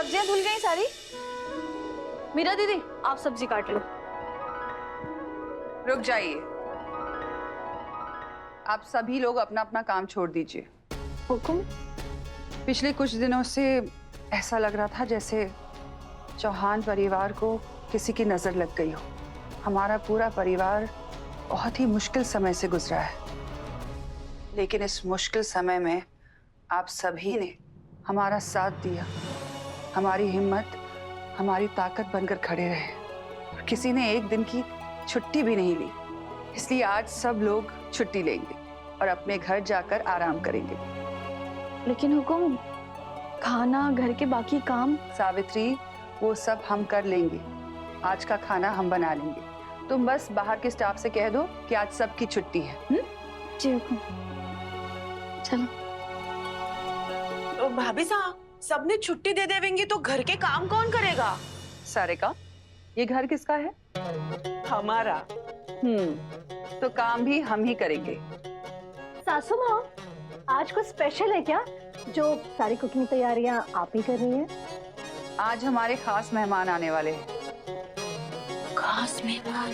सब्जियां धुल गई सारी। मीरा दीदी आप सब्जी काट लो। रुक जाइए, आप सभी लोग अपना अपना काम छोड़ दीजिए। हुकुम। पिछले कुछ दिनों से ऐसा लग रहा था जैसे चौहान परिवार को किसी की नजर लग गई हो। हमारा पूरा परिवार बहुत ही मुश्किल समय से गुजरा है, लेकिन इस मुश्किल समय में आप सभी ने हमारा साथ दिया, हमारी हिम्मत, हमारी ताकत बनकर खड़े रहे और किसी ने एक दिन की छुट्टी भी नहीं ली। इसलिए आज सब लोग छुट्टी लेंगे और अपने घर जाकर आराम करेंगे। लेकिन हुकुम, खाना, घर के बाकी काम। सावित्री, वो सब हम कर लेंगे। आज का खाना हम बना लेंगे। तुम बस बाहर के स्टाफ से कह दो कि आज सबकी छुट्टी है। जी हुकुम। चलो। तो भाभी साहब, सबने छुट्टी दे देंगे तो घर के काम कौन करेगा? सारिका, ये घर किसका है? हमारा। तो काम भी हम ही करेंगे। सासू माँ, आज कुछ स्पेशल है क्या जो सारी कुकिंग तैयारियां आप ही कर रही हैं? आज हमारे खास मेहमान आने वाले हैं। खास मेहमान?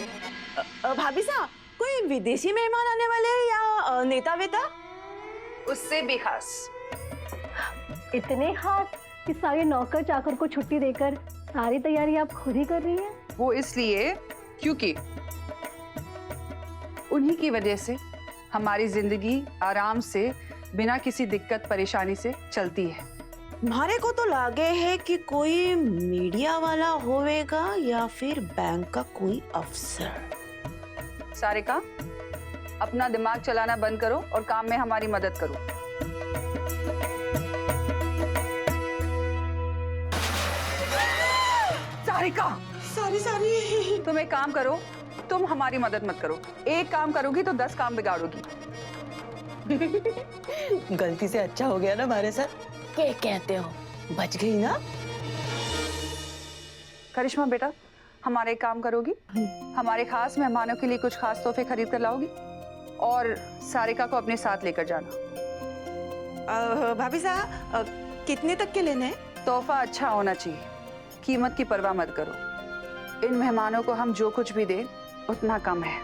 भाभी साहब, कोई विदेशी मेहमान आने वाले हैं या नेता वेता? उससे भी खास। इतने खास कि सारे नौकर चाकर को छुट्टी देकर सारी तैयारी आप खुद ही कर रही हैं? वो इसलिए क्योंकि उन्हीं की वजह से हमारी जिंदगी आराम से बिना किसी दिक्कत परेशानी से चलती है। हमारे को तो लगे है कि कोई मीडिया वाला होवेगा या फिर बैंक का कोई अफसर। सारिका, अपना दिमाग चलाना बंद करो और काम में हमारी मदद करो। सारिका, सॉरी। तुम एक काम करो, तुम हमारी मदद मत करो। एक काम करोगी तो 10 काम बिगाड़ोगी। गलती से अच्छा हो गया ना हमारे साथ। क्या कहते हो, बच गई ना? करिश्मा बेटा, हमारे एक काम करोगी? हमारे खास मेहमानों के लिए कुछ खास तोहफे खरीद कर लाओगी और सारिका को अपने साथ लेकर जाना। भाभी साहब, कितने तक के लेने हैं? तोहफा अच्छा होना चाहिए, कीमत की परवाह मत करो। इन मेहमानों को हम जो कुछ भी दें उतना कम है।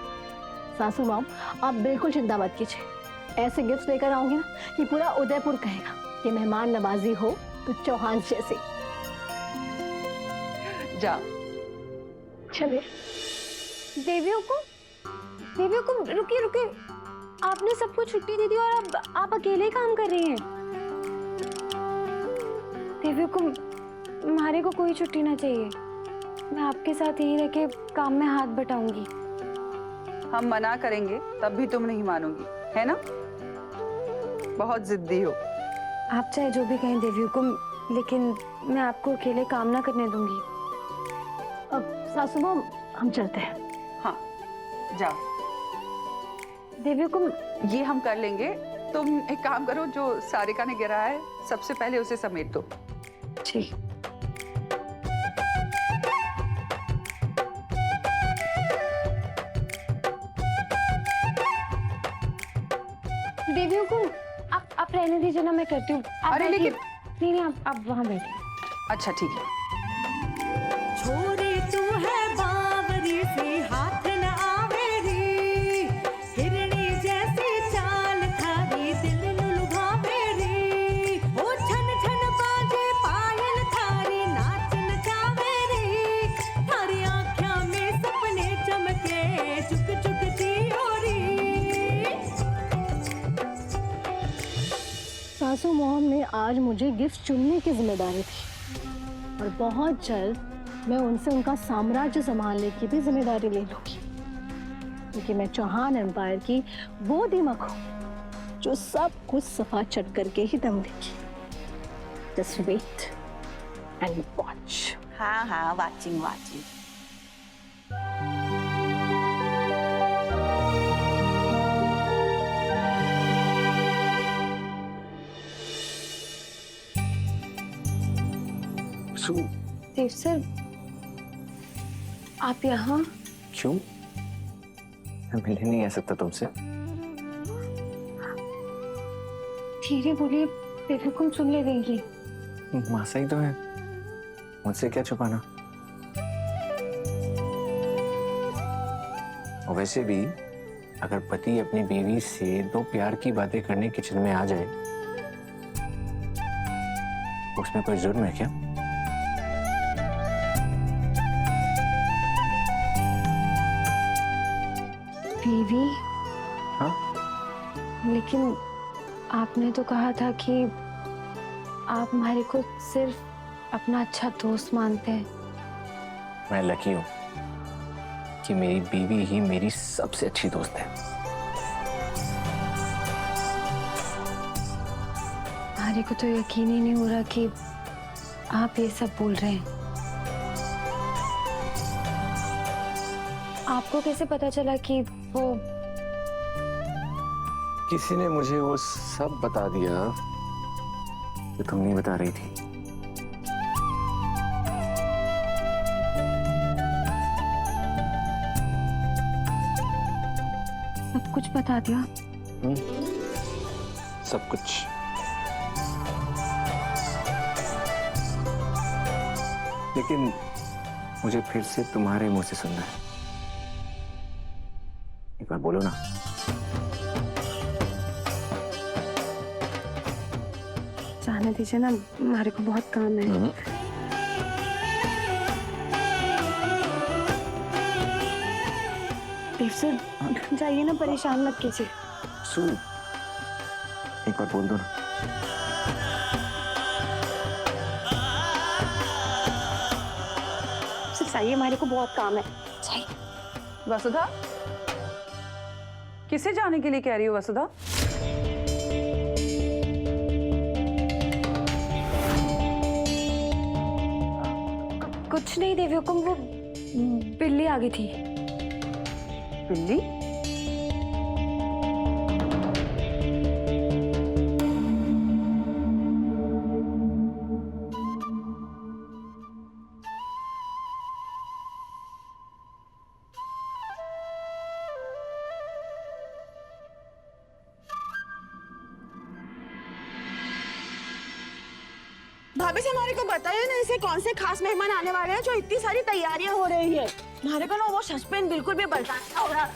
सासू माँ, आप बिल्कुल चिंता मत कीजिए। ऐसे गिफ्ट लेकर आऊंगी ना कि पूरा उदयपुर कहेगा कि मेहमान नवाजी हो तो चौहान जैसे। जा। चलिए। देवियों को रुकिए रुकिए, आपने सबको छुट्टी दे दी और अब आप अकेले काम कर रही हैं। देवियों को, हमारे को कोई छुट्टी ना चाहिए। मैं आपके साथ यहीं रह के काम में हाथ बटाऊंगी। हम मना करेंगे तब भी तुम नहीं मानोगी, है ना? बहुत जिद्दी हो। आप चाहे जो भी कहें देवी हुकुम, लेकिन मैं आपको अकेले काम ना करने दूंगी। अब सासू माँ, हम चलते हैं। हाँ, जाओ। देवी हुकुम, ये हम कर लेंगे। तुम एक काम करो, जो सारिका ने गिराया है सबसे पहले उसे समेट दो। ठीक। देवी हुकुम, आप रहने दीजिए ना, मैं करती हूँ। अरे लेकिन नहीं, आप वहाँ बैठिए। अच्छा ठीक है। छोरी तू है बावरी सी, हाथ न आवेरी, हिरणी जैसी चाल थारी, दिल नु लुभावेरी, ओ छन छन बाजे पायल थारी, नाच नचावेरी, थारी आँखों में सपने चमके, चुक चुक जियोरी। सासू मोहम ने आज मुझे गिफ्ट चुनने की जिम्मेदारी दी और बहुत जल्द मैं उनसे उनका साम्राज्य संभालने की भी जिम्मेदारी ले लूंगी, क्योंकि मैं चौहान एम्पायर की वो दीमक हूँ जो सब कुछ सफा चट करके ही दम देगी। Just wait and watch. हाँ, वाचिंग। देव सर, आप यहाँ? क्यों? मैं मिलने नहीं आ सकता तुमसे? धीरे बोलिए, देवी हुकुम सुन ले देंगी। मासा ही तो है। मुझसे क्या छुपाना? और वैसे भी अगर पति अपनी बीवी से दो प्यार की बातें करने किचन में आ जाए, उसमें कोई जुर्म है क्या? बीवी? हाँ? लेकिन आपने तो कहा था कि आप हमारे को सिर्फ अपना अच्छा दोस्त मानते हैं। मैं लकी हूं कि मेरी बीवी ही मेरी सबसे अच्छी दोस्त है। हमारे को तो यकीन ही नहीं हो रहा कि आप ये सब बोल रहे हैं। आपको कैसे पता चला कि वो? किसी ने मुझे वो सब बता दिया जो तुम नहीं बता रही थी। सब कुछ बता दिया? सब कुछ। लेकिन मुझे फिर से तुम्हारे मुंह से सुनना है। एक बार बोलो ना। जाने दीजिए ना, हमारे को बहुत काम है। देव सर, जाइए ना, परेशान मत कीजिए। सू, एक बार बोल दो ना। सिर्फ जाइए, हमारे को बहुत काम है। जाइए। वसुधा, किसे जाने के लिए कह रही हो वसुधा? कुछ नहीं देवी हुकुम, वो बिल्ली आ गई थी। बिल्ली? भाभी से हमारे को बताइए ना, इसे कौन से खास मेहमान आने वाले हैं जो इतनी सारी तैयारियां हो रही है। हमारे को ना वो सस्पेंस बिल्कुल भी बर्दाश्त नहीं हो रहा।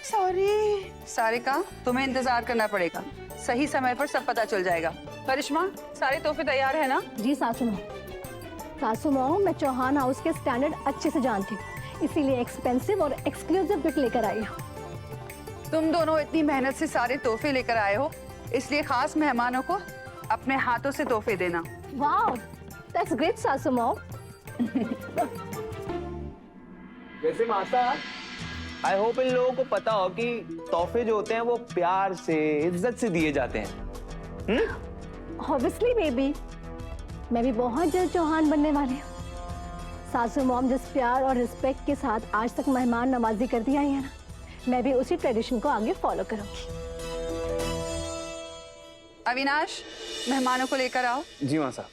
सॉरी। सारिका, तुम्हें इंतजार करना पड़ेगा। सही समय पर सब पता चल जाएगा। करिश्मा, सारे तोहफे तैयार है ना? जी सासू माँ। सासू माँ, मैं चौहान हाउस के स्टैंडर्ड अच्छे से जानती हूँ, इसीलिए एक्सपेंसिव और एक्सक्लूसिव गिफ्ट लेकर आई हूँ। तुम दोनों इतनी मेहनत से सारे तोहफे लेकर आए हो, इसलिए खास मेहमानों को अपने हाथों से तोहफे देना। वाओ, दैट्स ग्रेट सासू माँ। वैसे माता, आई होप इन लोगों को पता हो कि तोहफे जो होते हैं वो प्यार से, इज्जत से दिए जाते हैं। ऑब्वियसली बेबी, मैं भी बहुत जल्द चौहान बनने वाली हूँ। सासू मॉम जिस प्यार और रिस्पेक्ट के साथ आज तक मेहमान नवाजी करती आई है ना, मैं भी उसी ट्रेडिशन को आगे फॉलो करूंगी। अविनाश, मेहमानों को लेकर आओ। जी मां साहब।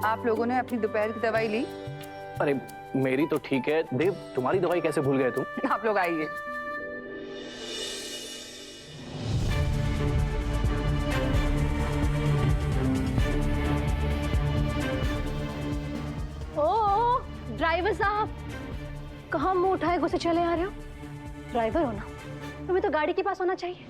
आप लोगों ने अपनी दोपहर की दवाई ली? अरे मेरी तो ठीक है देव, तुम्हारी दवाई कैसे भूल गए तुम? आप लोग आइए। ओ ड्राइवर साहब, कहाँ मुंह उठाए घुसे चले आ रहे हो? ड्राइवर हो ना, तुम्हें तो गाड़ी के पास होना चाहिए।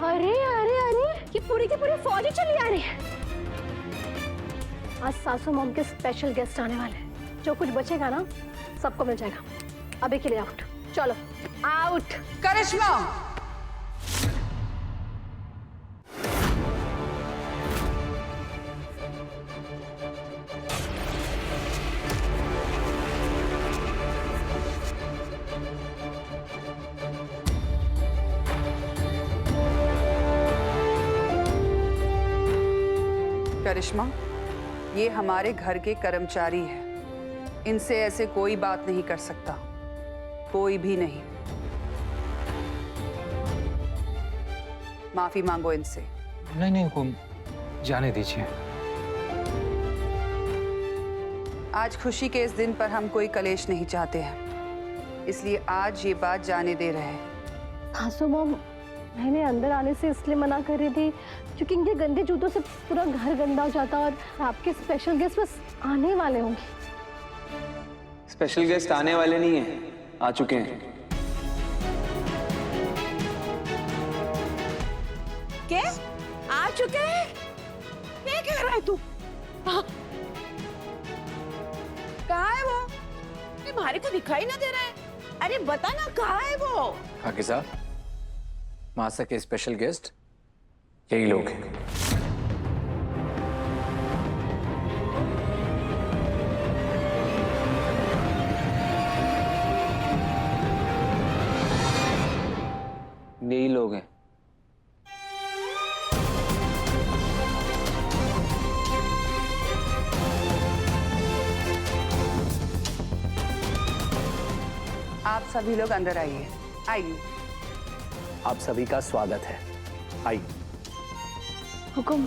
अरे अरे अरे, ये पूरी की पूरी फौज ही चली आ रही है। आज सासू मॉम के स्पेशल गेस्ट आने वाले हैं। जो कुछ बचेगा ना, सबको मिल जाएगा। अभी के लिए आउट, चलो आउट। करिश्मा, करिश्मा, ये हमारे घर के कर्मचारी हैं। इनसे ऐसे कोई बात नहीं कर सकता, कोई भी नहीं। माफी मांगो इनसे। नहीं नहीं हुकुम, जाने दीजिए। आज खुशी के इस दिन पर हम कोई कलेश नहीं चाहते हैं, इसलिए आज ये बात जाने दे रहे हैं। सासू मॉम, मैंने अंदर आने से इसलिए मना कर रही थी क्योंकि इनके गंदे जूतों से पूरा घर गंदा हो जाता और आपके स्पेशल गेस्ट बस आने वाले होंगे। स्पेशल गेस्ट आने वाले नहीं है, आ चुके हैं। के आ चुके हैं? क्या कह रहा है तू? हाँ। कहाँ है वो? अरे मारे को दिखाई ना दे रहा है। अरे बता ना कहाँ है वो? पाकिज़ा, मासा के स्पेशल गेस्ट यही लोग हैं। यही लोग हैं। आप सभी लोग अंदर आइए, आइए। आप सभी का स्वागत है, आइए। हुकुम,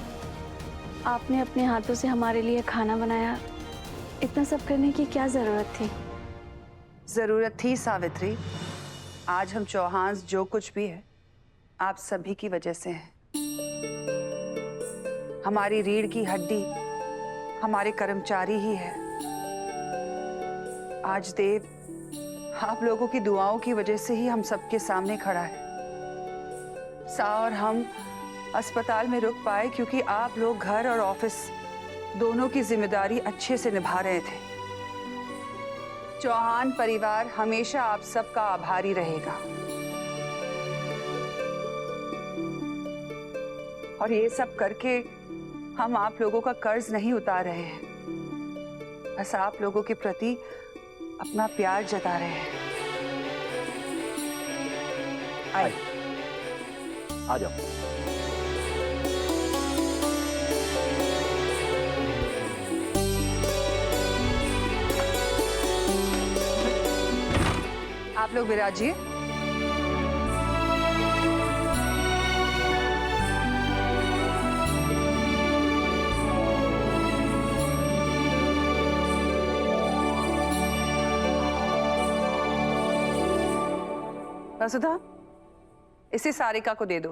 आपने अपने हाथों से हमारे लिए खाना बनाया, इतना सब करने की क्या जरूरत थी? जरूरत थी सावित्री। आज हम चौहान जो कुछ भी है आप सभी की वजह से है। हमारी रीढ़ की हड्डी हमारे कर्मचारी ही है। आज देव आप लोगों की दुआओं की वजह से ही हम सबके सामने खड़ा है। सा और हम अस्पताल में रुक पाए क्योंकि आप लोग घर और ऑफिस दोनों की जिम्मेदारी अच्छे से निभा रहे थे। चौहान परिवार हमेशा आप सबका आभारी रहेगा। और ये सब करके हम आप लोगों का कर्ज नहीं उतार रहे हैं, बस आप लोगों के प्रति अपना प्यार जता रहे हैं। आइए, आ जाओ। आप लोग विराजिए। वसुधा, इसे सारिका को दे दो,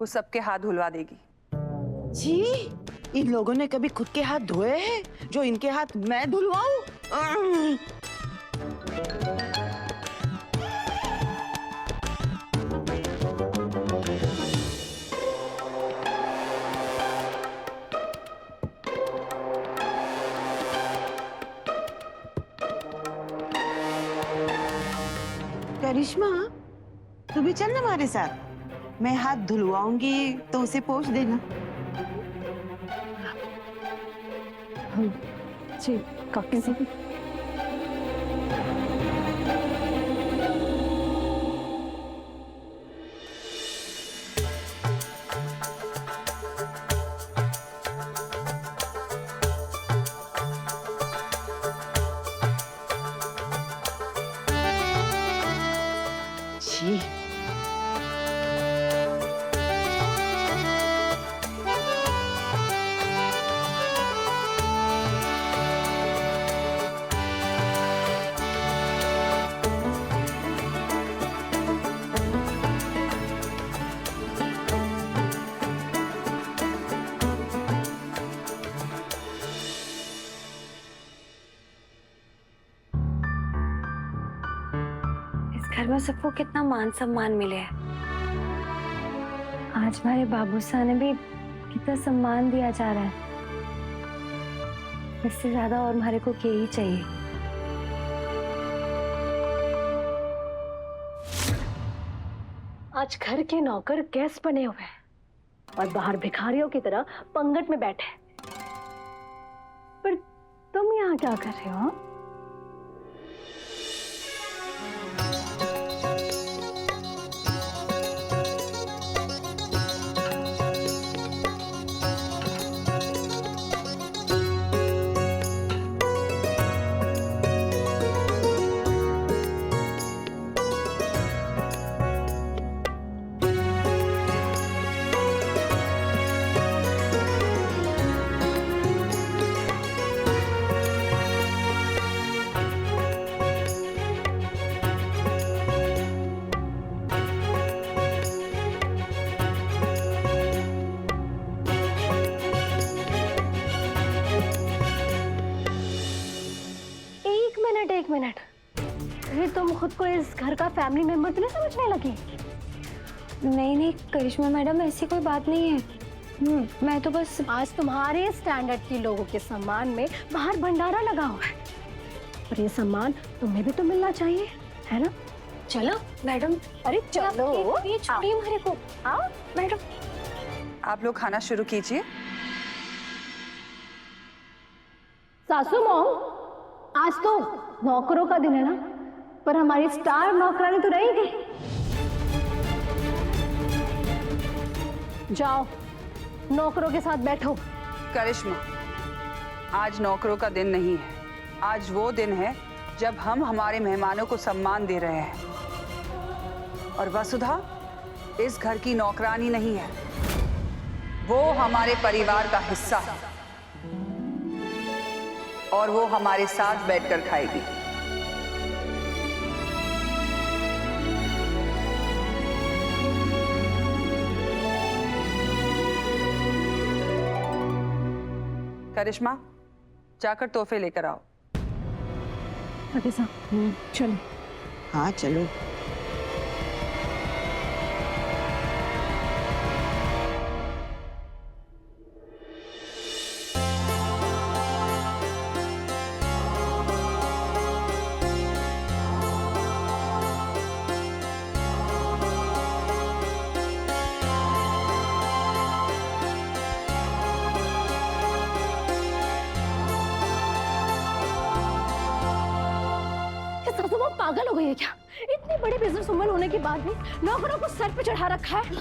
वो सबके हाथ धुलवा देगी। जी, इन लोगों ने कभी खुद के हाथ धोए हैं जो इनके हाथ मैं धुलवाऊं? करिश्मा, तू भी चल ना हमारे साथ। मैं हाथ धुलवाऊंगी तो उसे पोंछ देना। जी, काफी से जी, घर में सबको कितना मान सम्मान मिले है। आज हमारे बाबू साहब भी कितना सम्मान दिया जा रहा है। इससे ज्यादा और हमारे को क्या ही चाहिए। आज घर के नौकर गेस्ट बने हुए हैं और बाहर भिखारियों की तरह पंगट में बैठे हैं। पर तुम यहाँ क्या कर रहे हो? खुद को इस घर का फैमिली मेंबर तो नहीं समझने लगी? नहीं नहीं करिश्मा मैडम, ऐसी कोई बात नहीं है। मैं तो बस आज तुम्हारे स्टैंडर्ड के लोगों के सम्मान में बाहर भंडारा लगा हुआ है, और ये सम्मान तुम्हें भी तो मिलना चाहिए, है ना? चलो मैडम, अरे चलो, ये छोड़िए हमारे को। आओ मैडम, आप लोग खाना शुरू कीजिए। सासू मॉम, आज तो नौकरों का दिन है ना, पर हमारी स्टार नौकरानी तो रहेगी। जाओ नौकरों के साथ बैठो। करिश्मा, आज नौकरों का दिन नहीं है। आज वो दिन है जब हम हमारे मेहमानों को सम्मान दे रहे हैं। और वसुधा इस घर की नौकरानी नहीं है, वो हमारे परिवार का हिस्सा है और वो हमारे साथ बैठकर खाएगी। करिश्मा, जाकर तोहफे लेकर आओ। ओके साहब, चलो। हाँ चलो। सासू मॉम पागल हो गई है क्या? इतनी बड़ी बिजनेस वुमन होने के बाद भी नौकरों को सर पे चढ़ा रखा है।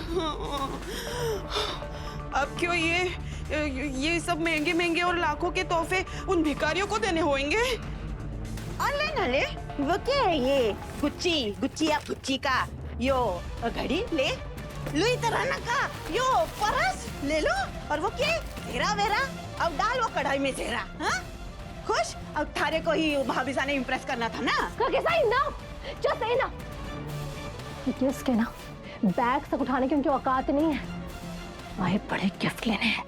अब क्यों ये सब महंगे महंगे और लाखों के तोहफे उन भिखारियों को देने होंगे? ले ना ले, वो क्या है ये? गुच्ची या गुच्ची का यो घड़ी ले लो, तरह का यो परस ले लो। और वो क्या है? घेरा वेरा, अब डाल वो कढ़ाई में घेरा। हाँ खुश, अब थारे को ही भाभी सा ने इम्प्रेस करना था ना। इसके ना बैग तक उठाने की उनकी औकात नहीं है, आए बड़े गिफ्ट लेने हैं।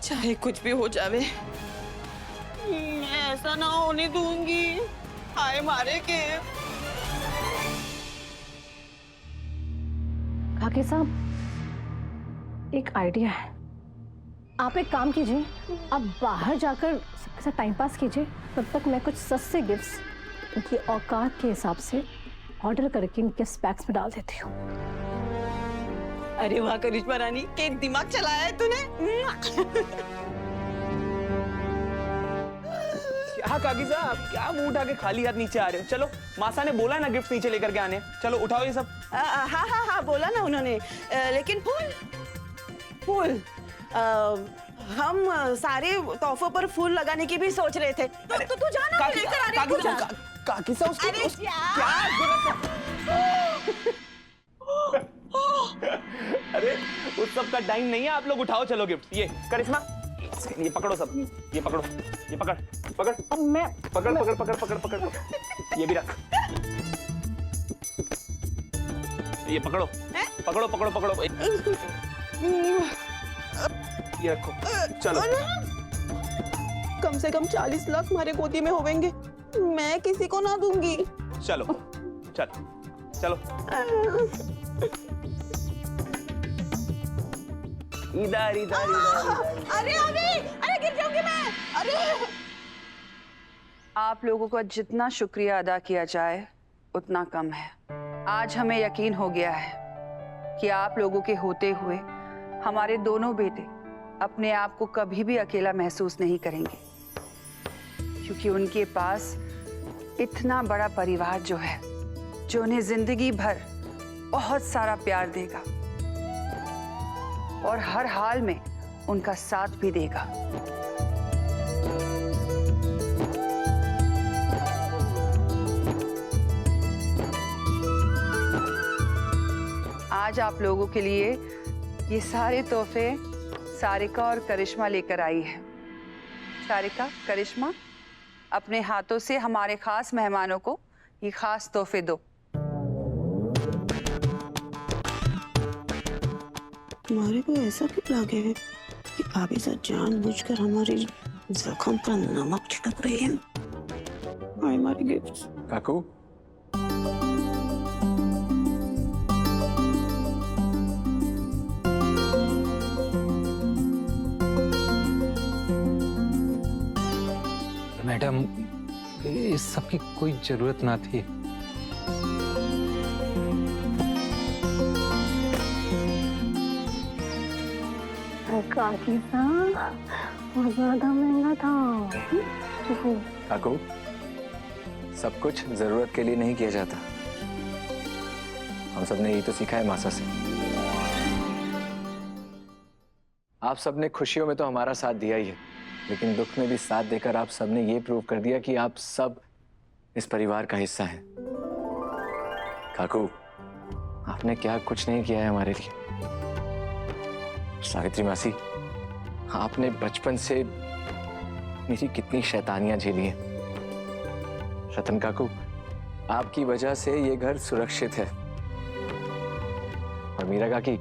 चाहे कुछ भी हो जावे, मैं ऐसा ना होने दूंगी। आए मारे के। काकी साहब, एक आइडिया है। आप एक काम कीजिए, आप बाहर जाकर सबके साथ टाइम पास कीजिए, तब तक मैं कुछ सस्ते गिफ्ट्स उनकी औकात के हिसाब से ऑर्डर करके उनके बैग्स में डाल देती हूँ। अरे वाह करिश्मा रानी, क्या दिमाग चलाया है तूने। क्या काकी साहब, क्या मुंह उठा के खाली हाथ नीचे आ रहे हो? चलो, मासा ने बोला ना गिफ्ट नीचे लेकर के आने। चलो उठाओ ये सब। हाँ बोला ना उन्होंने, लेकिन फूल हम सारे तोहफों पर फूल लगाने की भी सोच रहे थे। तो तू जाना, मैं लेकर आ रही हूँ। काकी साहब, क्या जरूरत है? अरे उस सब का टाइम नहीं है, आप लोग उठाओ चलो गिफ्ट। ये करिश्मा, ये पकड़ो सब, ये पकड़ो, ये पकड़। अब मैं पकड़, ये भी रख। ये पकड़ो, पकड़ो। ये रखो, चलो। कम से कम 40 लाख हमारे गोदी में होंगे, मैं किसी को ना दूंगी। चलो। इधर। अरे गिर जाऊंगी मैं। अरे आप लोगों का जितना शुक्रिया अदा किया जाए उतना कम है। आज हमें यकीन हो गया है कि आप लोगों के होते हुए हमारे दोनों बेटे अपने आप को कभी भी अकेला महसूस नहीं करेंगे, क्योंकि उनके पास इतना बड़ा परिवार जो है, जो उन्हें जिंदगी भर बहुत सारा प्यार देगा और हर हाल में उनका साथ भी देगा। आज आप लोगों के लिए ये सारे तोहफे सारिका और करिश्मा लेकर आई है। सारिका, करिश्मा, अपने हाथों से हमारे खास मेहमानों को ये खास तोहफे दो। तुम्हारे को ऐसा क्यों लगे है कि भाभी साहब जानबूझकर हमारे जख्म पर नमक छिड़क रही है? हमारे गिफ्ट। काकू, मैडम, इस सब की कोई जरूरत ना थी। काकी साहब बहुत ज्यादा महंगा था। काकू, सब कुछ जरूरत के लिए नहीं किया जाता। हम सबने यही तो सीखा है मासा से। आप सबने खुशियों में तो हमारा साथ दिया ही है, लेकिन दुख में भी साथ देकर आप सबने ये प्रूव कर दिया कि आप सब इस परिवार का हिस्सा हैं। काकू, आपने क्या कुछ नहीं किया है हमारे लिए। सावित्री मासी, आपने बचपन से मेरी कितनी शैतानियां झेली हैं। रतन काकू, आपकी वजह से ये घर सुरक्षित है। और मीरा काकी,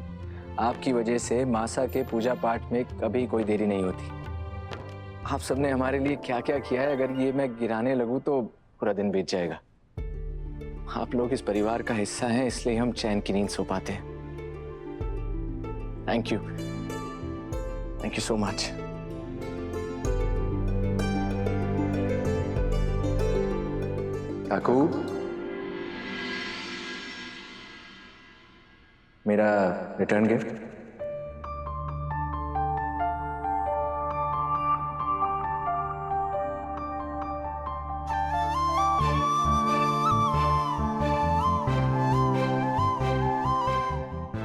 आपकी वजह से मासा के पूजा पाठ में कभी कोई देरी नहीं होती। आप सबने हमारे लिए क्या क्या किया है, अगर ये मैं गिराने लगूं तो पूरा दिन बीत जाएगा। आप लोग इस परिवार का हिस्सा हैं, इसलिए हम चैन की नींद सो पाते हैं। Thank you so much. काकू, मेरा रिटर्न गिफ्ट।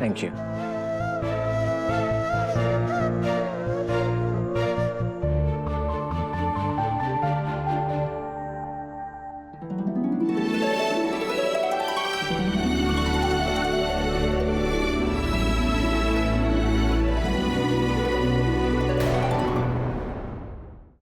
Thank you.